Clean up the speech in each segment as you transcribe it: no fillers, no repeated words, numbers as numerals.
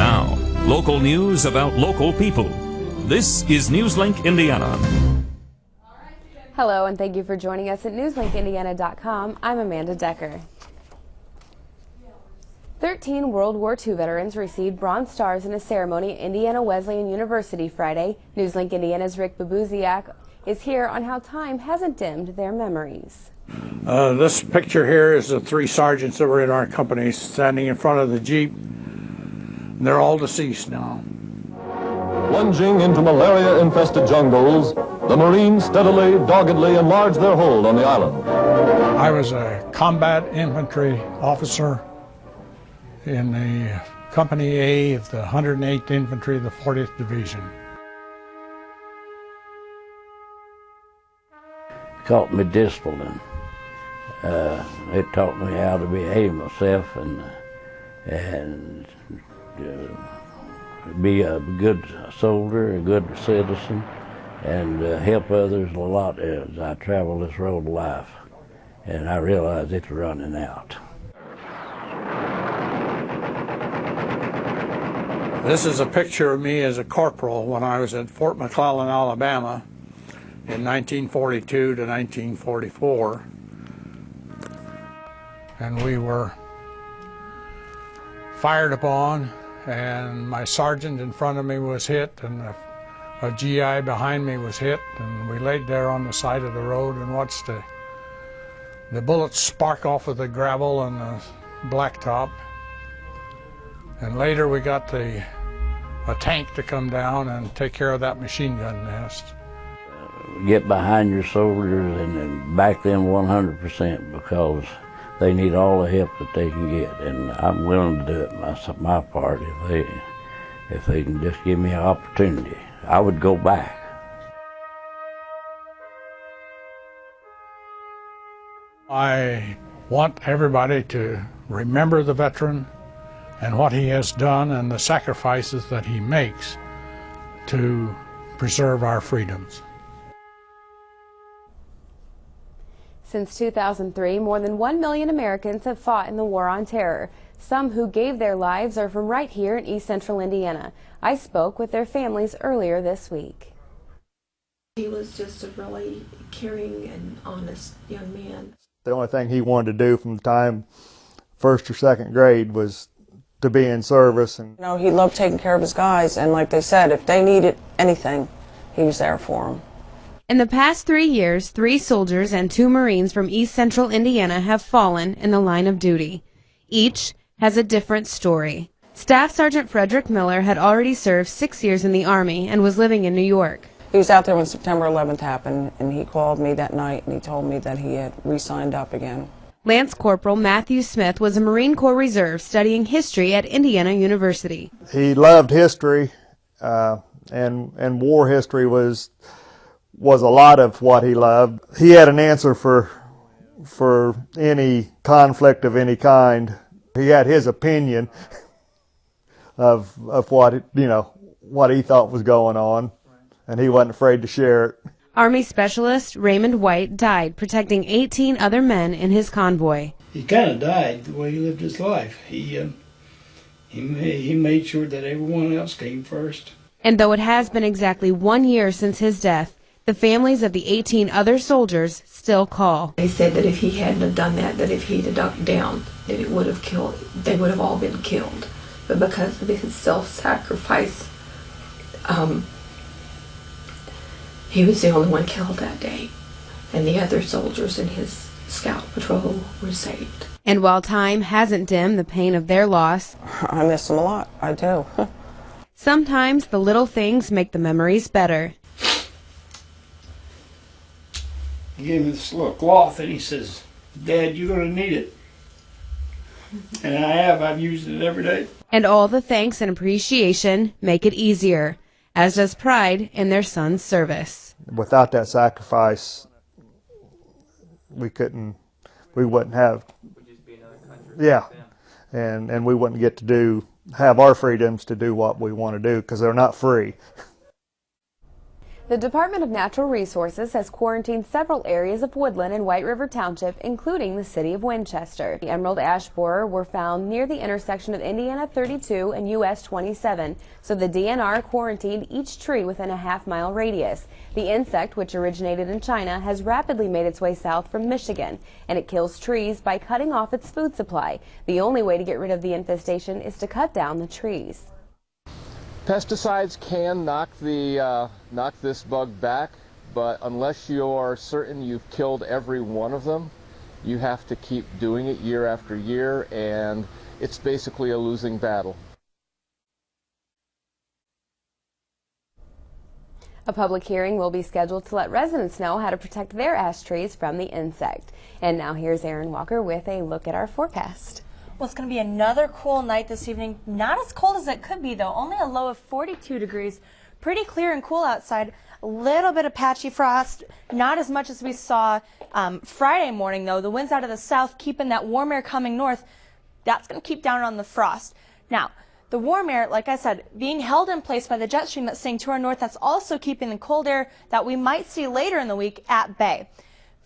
Now, local news about local people. This is Newslink Indiana. Hello, and thank you for joining us at newslinkindiana.com. I'm Amanda Decker. 13 World War II veterans received Bronze Stars in a ceremony at Indiana Wesleyan University Friday. Newslink Indiana's Rick Babuziak is here on how time hasn't dimmed their memories. This picture here is the three sergeants that were in our company standing in front of the Jeep. They're all deceased now. Plunging into malaria-infested jungles, the Marines steadily, doggedly enlarged their hold on the island. I was a combat infantry officer in the Company A of the 108th Infantry of the 40th Division. Taught me discipline. It taught me how to behave myself and be a good soldier, a good citizen, and help others a lot as I travel this road of life. And I realize it's running out. This is a picture of me as a corporal when I was at Fort McClellan, Alabama in 1942 to 1944. And we were fired upon, and my sergeant in front of me was hit, and a GI behind me was hit, and we laid there on the side of the road and watched the bullets spark off of the gravel and the blacktop. And later we got a tank to come down and take care of that machine gun nest. Get behind your soldiers and back them 100% because they need all the help that they can get, and I'm willing to do it my part if they can just give me an opportunity. I would go back. I want everybody to remember the veteran and what he has done and the sacrifices that he makes to preserve our freedoms. Since 2003, more than 1 million Americans have fought in the War on Terror. Some who gave their lives are from right here in East Central Indiana. I spoke with their families earlier this week. He was just a really caring and honest young man. The only thing he wanted to do from the time first or second grade was to be in service. And you know, he loved taking care of his guys, and like they said, if they needed anything, he was there for them. In the past 3 years, 3 soldiers and 2 Marines from East Central Indiana have fallen in the line of duty. Each has a different story. Staff Sergeant Frederick Miller had already served 6 years in the Army and was living in New York. He was out there when September 11th happened, and he called me that night and he told me that he had re-signed up again. Lance Corporal Matthew Smith was a Marine Corps Reserve studying history at Indiana University. He loved history, and war history was a lot of what he loved. He had an answer for any conflict of any kind. He had his opinion of what what he thought was going on, and he wasn't afraid to share it. Army Specialist Raymond White died protecting 18 other men in his convoy. He kind of died the way he lived his life. He made sure that everyone else came first. And though it has been exactly 1 year since his death, the families of the 18 other soldiers still call. They said that if he hadn't have done that if he'd have ducked down, that it would have killed, they would have all been killed. But because of his self-sacrifice, he was the only one killed that day. And the other soldiers in his scout patrol were saved. And while time hasn't dimmed the pain of their loss, I miss him a lot, I do. Sometimes the little things make the memories better. He gave me this little cloth and he says, "Dad, you're going to need it." And I've used it every day. And all the thanks and appreciation make it easier, as does pride in their son's service. Without that sacrifice, we wouldn't have, yeah, and we wouldn't get to have our freedoms to do what we want to do, because they're not free. The Department of Natural Resources has quarantined several areas of woodland in White River Township, including the city of Winchester. The emerald ash borer were found near the intersection of Indiana 32 and US 27, so the DNR quarantined each tree within a half-mile radius. The insect, which originated in China, has rapidly made its way south from Michigan, and it kills trees by cutting off its food supply. The only way to get rid of the infestation is to cut down the trees. Pesticides can knock this bug back, but unless you're certain you've killed every one of them, you have to keep doing it year after year, and it's basically a losing battle. A public hearing will be scheduled to let residents know how to protect their ash trees from the insect. And now here's Aaron Walker with a look at our forecast. Well, it's going to be another cool night this evening. Not as cold as it could be, though. Only a low of 42 degrees. Pretty clear and cool outside. A little bit of patchy frost. Not as much as we saw Friday morning, though. The winds out of the south keeping that warm air coming north. That's going to keep down on the frost. Now, the warm air, like I said, being held in place by the jet stream that's staying to our north, that's also keeping the cold air that we might see later in the week at bay.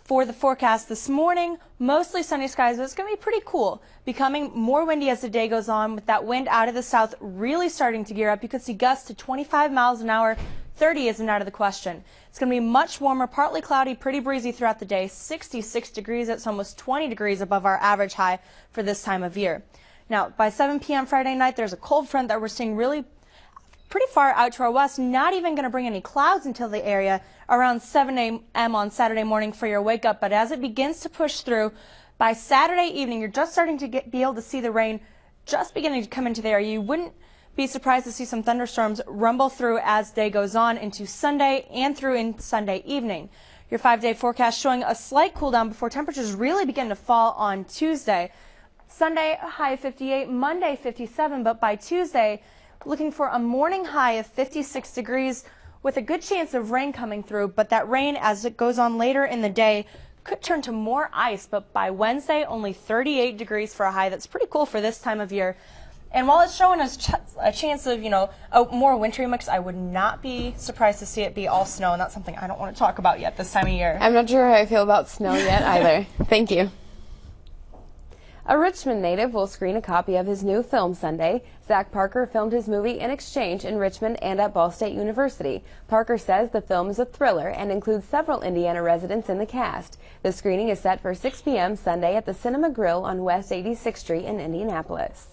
For the forecast this morning, mostly sunny skies, but it's going to be pretty cool, becoming more windy as the day goes on, with that wind out of the south really starting to gear up. You could see gusts to 25 miles an hour. 30 isn't out of the question. It's going to be much warmer, partly cloudy, pretty breezy throughout the day. 66 degrees. It's almost 20 degrees above our average high for this time of year. Now, by 7 p.m. Friday night, there's a cold front that we're seeing really pretty far out to our west, not even going to bring any clouds into the area around 7 a.m. on Saturday morning for your wake up. But as it begins to push through, by Saturday evening, you're just starting to be able to see the rain just beginning to come into the area. You wouldn't be surprised to see some thunderstorms rumble through as day goes on into Sunday and through in Sunday evening. Your 5-day forecast showing a slight cool down before temperatures really begin to fall on Tuesday. Sunday, high of 58, Monday 57, but by Tuesday, looking for a morning high of 56 degrees with a good chance of rain coming through, but that rain as it goes on later in the day could turn to more ice, but by Wednesday only 38 degrees for a high. That's pretty cool for this time of year. And while it's showing us a chance of, a more wintry mix, I would not be surprised to see it be all snow, and that's something I don't want to talk about yet this time of year. I'm not sure how I feel about snow yet either. Thank you. A Richmond native will screen a copy of his new film Sunday. Zach Parker filmed his movie In Exchange in Richmond and at Ball State University. Parker says the film is a thriller and includes several Indiana residents in the cast. The screening is set for 6 p.m. Sunday at the Cinema Grill on West 86th Street in Indianapolis.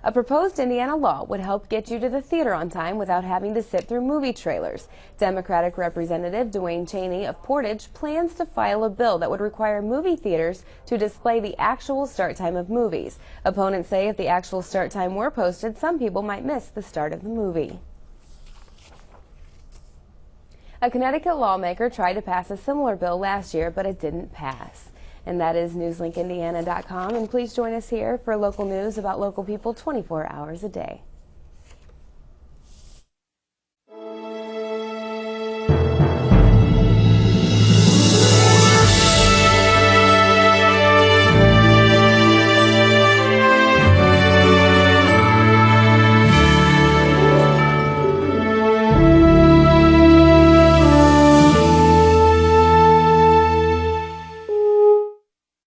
A proposed Indiana law would help get you to the theater on time without having to sit through movie trailers. Democratic Representative Dwayne Cheney of Portage plans to file a bill that would require movie theaters to display the actual start time of movies. Opponents say if the actual start time were posted, some people might miss the start of the movie. A Connecticut lawmaker tried to pass a similar bill last year, but it didn't pass. And that is NewslinkIndiana.com, and please join us here for local news about local people 24 hours a day.